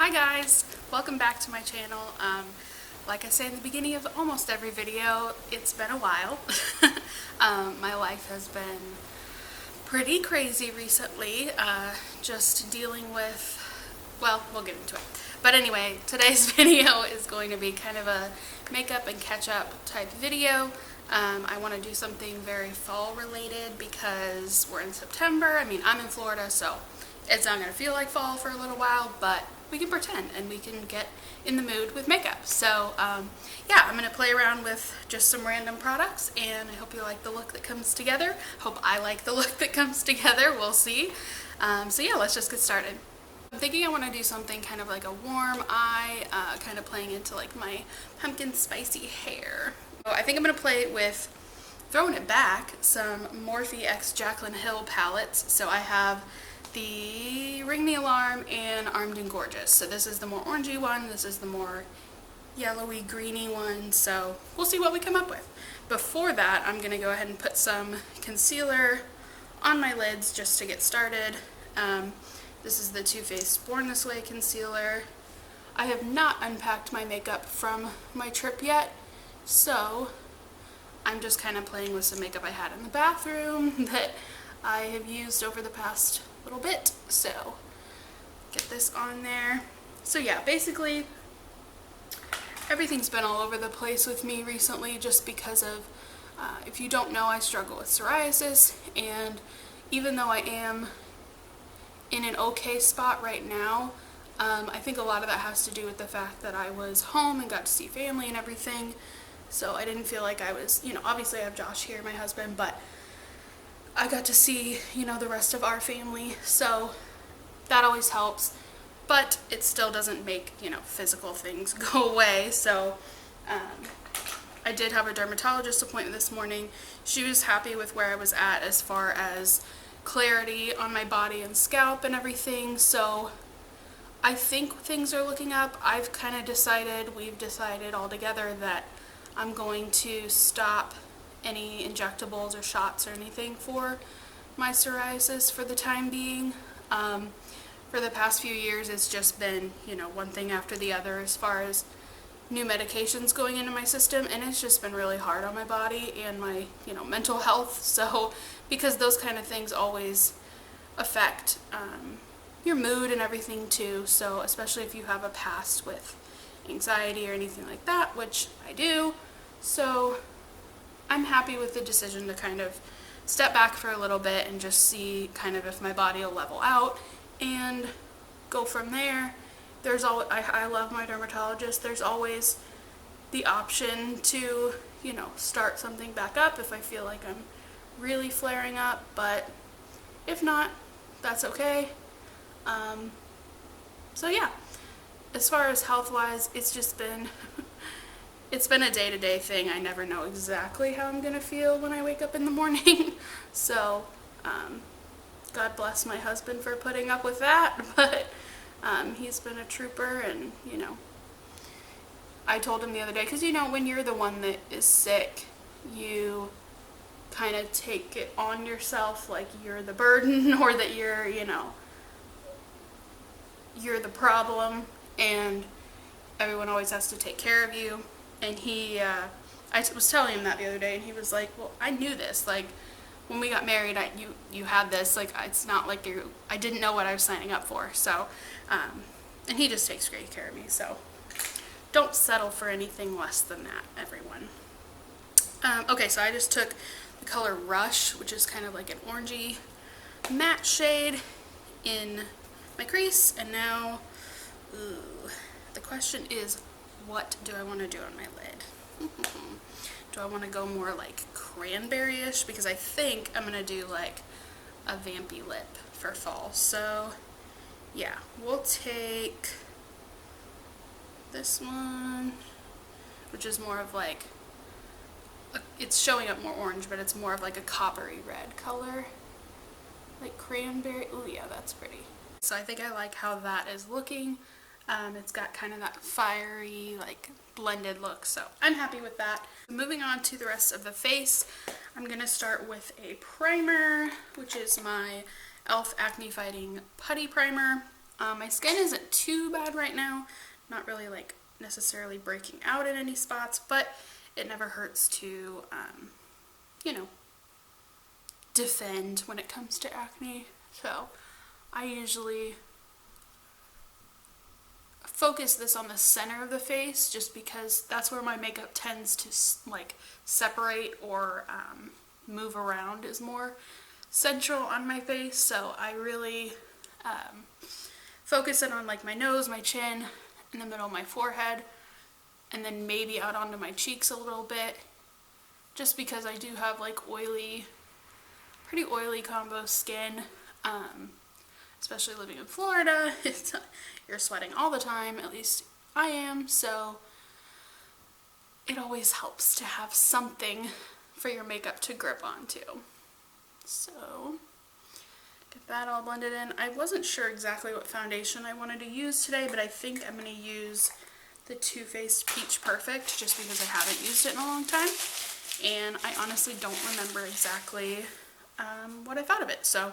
Hi guys, welcome back to my channel. Like I say in the beginning of almost every video, it's been a while. My life has been pretty crazy recently, just dealing with, well, we'll get into it. But anyway, today's video is going to be kind of a makeup and catch up type video. I want to do something very fall related because we're in September. I mean, I'm in Florida, so it's not going to feel like fall for a little while, but we can pretend and we can get in the mood with makeup. So yeah, I'm going to play around with just some random products, and I hope you like the look that comes together. Hope I like the look that comes together. We'll see. So yeah, let's just get started. I'm thinking I want to do something kind of like a warm eye, kind of playing into like my pumpkin spicy hair. So I think I'm going to play with, throwing it back, some Morphe x Jaclyn Hill palettes. So I have the Ring the Alarm and Armed and Gorgeous. So this is the more orangey one, this is the more yellowy greeny one, so we'll see what we come up with. Before that, I'm going to go ahead and put some concealer on my lids just to get started. This is the Too Faced Born This Way concealer. I have not unpacked my makeup from my trip yet, so I'm just kind of playing with some makeup I had in the bathroom that I have used over the past little bit. So get this on there. So yeah, basically everything's been all over the place with me recently just because of, if you don't know, I struggle with psoriasis, and even though I am in an okay spot right now, I think a lot of that has to do with the fact that I was home and got to see family and everything. So I didn't feel like I was, obviously I have Josh here, my husband, but I got to see, the rest of our family, so that always helps, but it still doesn't make, physical things go away. So I did have a dermatologist appointment this morning. She was happy with where I was at as far as clarity on my body and scalp and everything, so I think things are looking up. I've kind of decided, we've decided all together that I'm going to stop any injectables or shots or anything for my psoriasis for the time being. For the past few years, it's just been, one thing after the other as far as new medications going into my system, and it's just been really hard on my body and my, mental health. So, because those kind of things always affect your mood and everything too, so especially if you have a past with anxiety or anything like that, which I do. So I'm happy with the decision to kind of step back for a little bit and just see kind of if my body will level out and go from there. There's always, I love my dermatologist. There's always the option to, start something back up if I feel like I'm really flaring up, but if not, that's okay. So yeah, as far as health-wise, it's just been it's been a day-to-day thing. I never know exactly how I'm gonna feel when I wake up in the morning. So God bless my husband for putting up with that, but he's been a trooper, and I told him the other day, because when you're the one that is sick, you kind of take it on yourself like you're the burden, or that you're you're the problem and everyone always has to take care of you. And I was telling him that the other day, and he was like, well, I knew this, like when we got married, you had this, like it's not like I didn't know what I was signing up for. So and he just takes great care of me, so don't settle for anything less than that, everyone. Okay, so I just took the color Rush, which is kind of like an orangey matte shade, in my crease, and now the question is, what do I want to do on my lid? Do I want to go more like cranberry-ish? Because I think I'm going to do like a vampy lip for fall. So yeah, we'll take this one, which is more of like, it's showing up more orange, but it's more of like a coppery red color, like cranberry. Oh yeah, that's pretty. So I think I like how that is looking. It's got kind of that fiery, like blended look, so I'm happy with that. Moving on to the rest of the face, I'm going to start with a primer, which is my e.l.f. Acne Fighting Putty Primer. My skin isn't too bad right now, not really like necessarily breaking out in any spots, but it never hurts to, you know, defend when it comes to acne. So I usually focus this on the center of the face just because that's where my makeup tends to like separate or move around, is more central on my face. So I really focus it on like my nose, my chin, in the middle of my forehead, and then maybe out onto my cheeks a little bit, just because I do have like oily, pretty oily combo skin, especially living in Florida. You're sweating all the time, at least I am, so it always helps to have something for your makeup to grip onto. So get that all blended in. I wasn't sure exactly what foundation I wanted to use today, but I think I'm going to use the Too Faced Peach Perfect just because I haven't used it in a long time, and I honestly don't remember exactly what I thought of it. So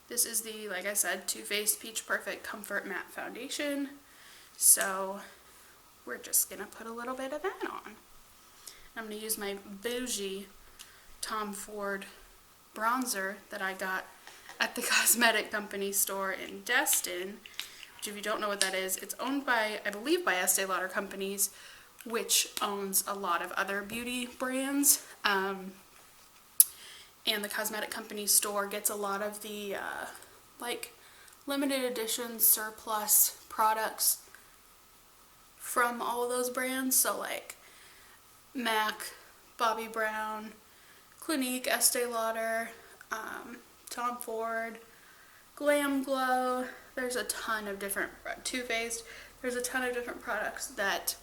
this is the, like I said, Too Faced Peach Perfect Comfort Matte Foundation. So we're just going to put a little bit of that on. I'm going to use my bougie Tom Ford bronzer that I got at the cosmetic company store in Destin, which, if you don't know what that is, it's owned by, I believe, by Estee Lauder Companies, which owns a lot of other beauty brands. And the cosmetic company store gets a lot of the like limited edition surplus products from all of those brands. So like MAC, Bobbi Brown, Clinique, Estee Lauder, Tom Ford, Glam Glow. There's a ton of different, Too Faced, there's a ton of different products that,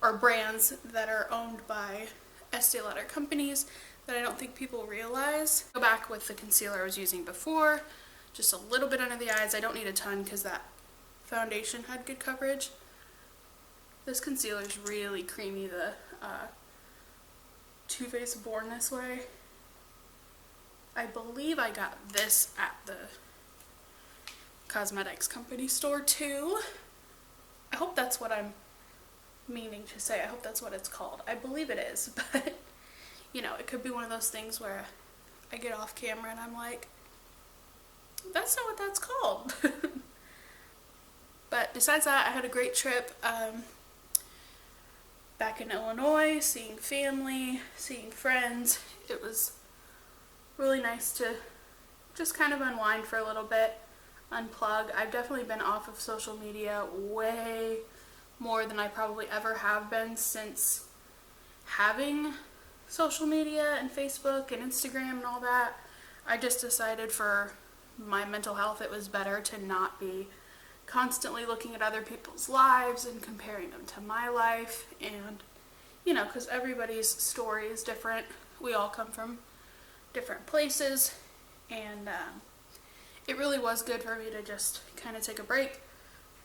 or brands that are owned by Estee Lauder Companies that I don't think people realize. Go back with the concealer I was using before, just a little bit under the eyes. I don't need a ton because that foundation had good coverage. This concealer is really creamy, the Too Faced Born This Way. I believe I got this at the cosmetics company store too. I hope that's what I'm meaning to say. I hope that's what it's called. I believe it is, but you know, it could be one of those things where I get off camera and I'm like, that's not what that's called. But besides that, I had a great trip back in Illinois, seeing family, seeing friends. It was really nice to just kind of unwind for a little bit, unplug. I've definitely been off of social media way more than I probably ever have been since having social media and Facebook and Instagram and all that. I just decided for my mental health it was better to not be constantly looking at other people's lives and comparing them to my life, and you know, because everybody's story is different. We all come from different places, and it really was good for me to just kind of take a break.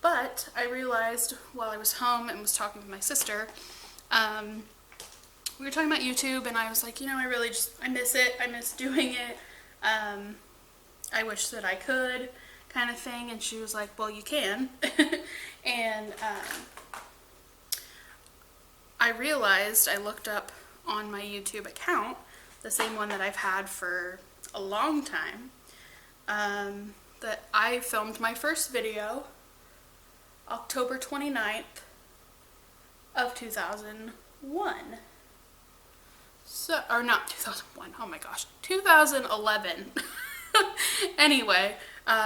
But I realized while I was home and was talking with my sister, we were talking about YouTube, and I was like, you know, I miss it. I miss doing it. I wish that I could, kind of thing. And she was like, well, you can. And I realized, I looked up on my YouTube account, the same one that I've had for a long time, that I filmed my first video October 29th of 2001. So, or not 2001, oh my gosh, 2011. Anyway,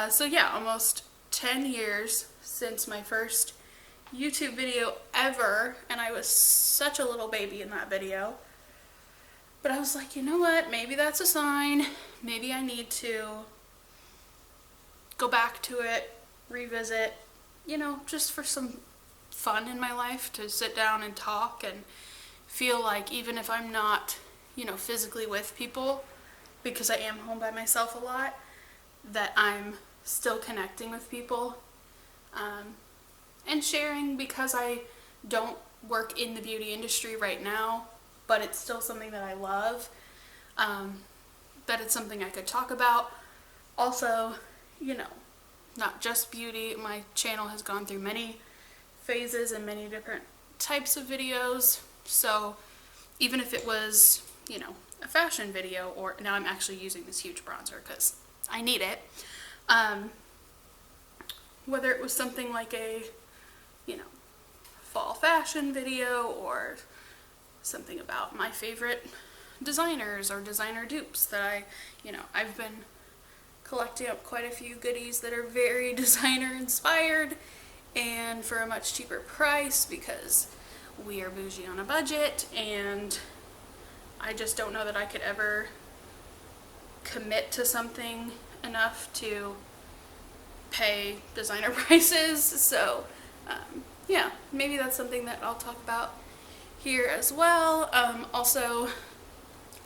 so yeah, almost 10 years since my first YouTube video ever, and I was such a little baby in that video. But I was like, you know what, maybe that's a sign. Maybe I need to go back to it, revisit, you know, just for some fun in my life, to sit down and talk and feel like, even if I'm not, you know, physically with people, because I am home by myself a lot, that I'm still connecting with people, and sharing, because I don't work in the beauty industry right now, but it's still something that I love, that it's something I could talk about. Also, you know, not just beauty. My channel has gone through many phases and many different types of videos. So even if it was, you know, a fashion video, or now I'm actually using this huge bronzer because I need it. Whether it was something like a, you know, fall fashion video, or something about my favorite designers or designer dupes that I've been collecting up quite a few goodies that are very designer inspired and for a much cheaper price because we are bougie on a budget, and I just don't know that I could ever commit to something enough to pay designer prices. So yeah, maybe that's something that I'll talk about here as well. Also,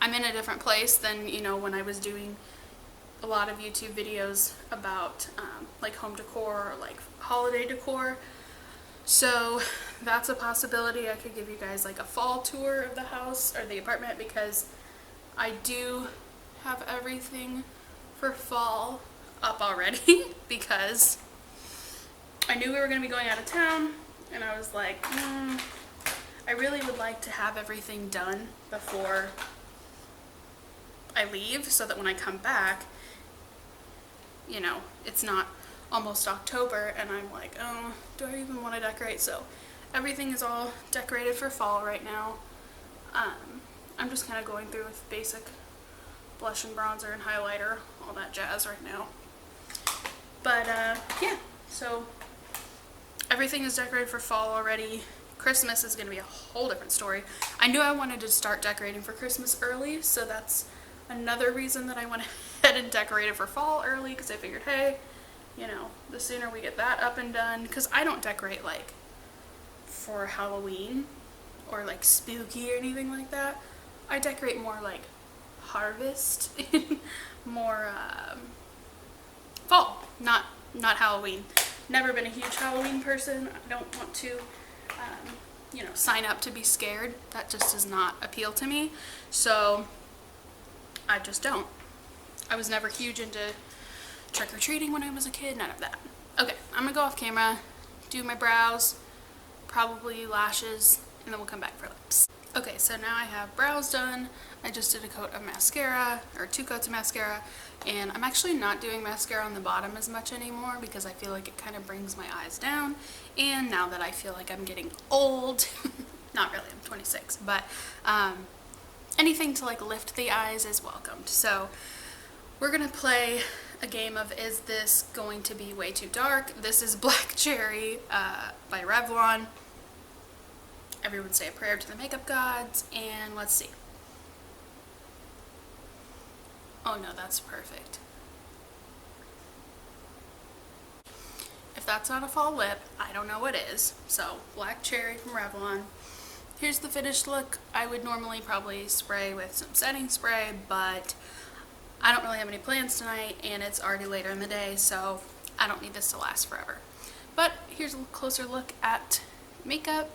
I'm in a different place than, you know, when I was doing a lot of YouTube videos about like home decor or like holiday decor. So that's a possibility. I could give you guys like a fall tour of the house or the apartment, because I do have everything for fall up already because I knew we were going to be going out of town, and I was like, I really would like to have everything done before I leave, so that when I come back, you know, it's not almost October and I'm like, oh, do I even want to decorate? So everything is all decorated for fall right now. I'm just kind of going through with basic blush and bronzer and highlighter, all that jazz right now. But yeah, so everything is decorated for fall already. Christmas is going to be a whole different story. I knew I wanted to start decorating for Christmas early, so that's another reason that I went ahead and decorated for fall early, because I figured, hey, you know, the sooner we get that up and done, because I don't decorate like for Halloween or like spooky or anything like that. I decorate more like harvest, more fall, not Halloween. Never been a huge Halloween person. I don't want to you know, sign up to be scared. That just does not appeal to me. So I just don't. I was never huge into trick-or-treating when I was a kid, none of that. Okay, I'm gonna go off camera, do my brows, probably lashes, and then we'll come back for lips. Okay, so now I have brows done. I just did a coat of mascara, or 2 coats of mascara, and I'm actually not doing mascara on the bottom as much anymore because I feel like it kind of brings my eyes down. And now that I feel like I'm getting old, not really, I'm 26, but anything to like lift the eyes is welcomed. So we're gonna play a game of, is this going to be way too dark? This is Black Cherry by Revlon. Everyone say a prayer to the makeup gods, and let's see. Oh no, that's perfect. If that's not a fall lip, I don't know what is. So, Black Cherry from Revlon. Here's the finished look. I would normally probably spray with some setting spray, but I don't really have any plans tonight, and it's already later in the day, so I don't need this to last forever. But here's a closer look at makeup.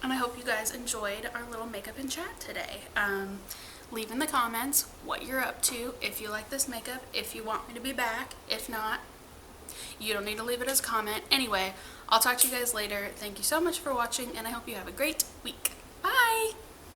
And I hope you guys enjoyed our little makeup and chat today. Leave in the comments what you're up to, if you like this makeup, if you want me to be back. If not, you don't need to leave it as a comment. Anyway, I'll talk to you guys later. Thank you so much for watching, and I hope you have a great week. Bye!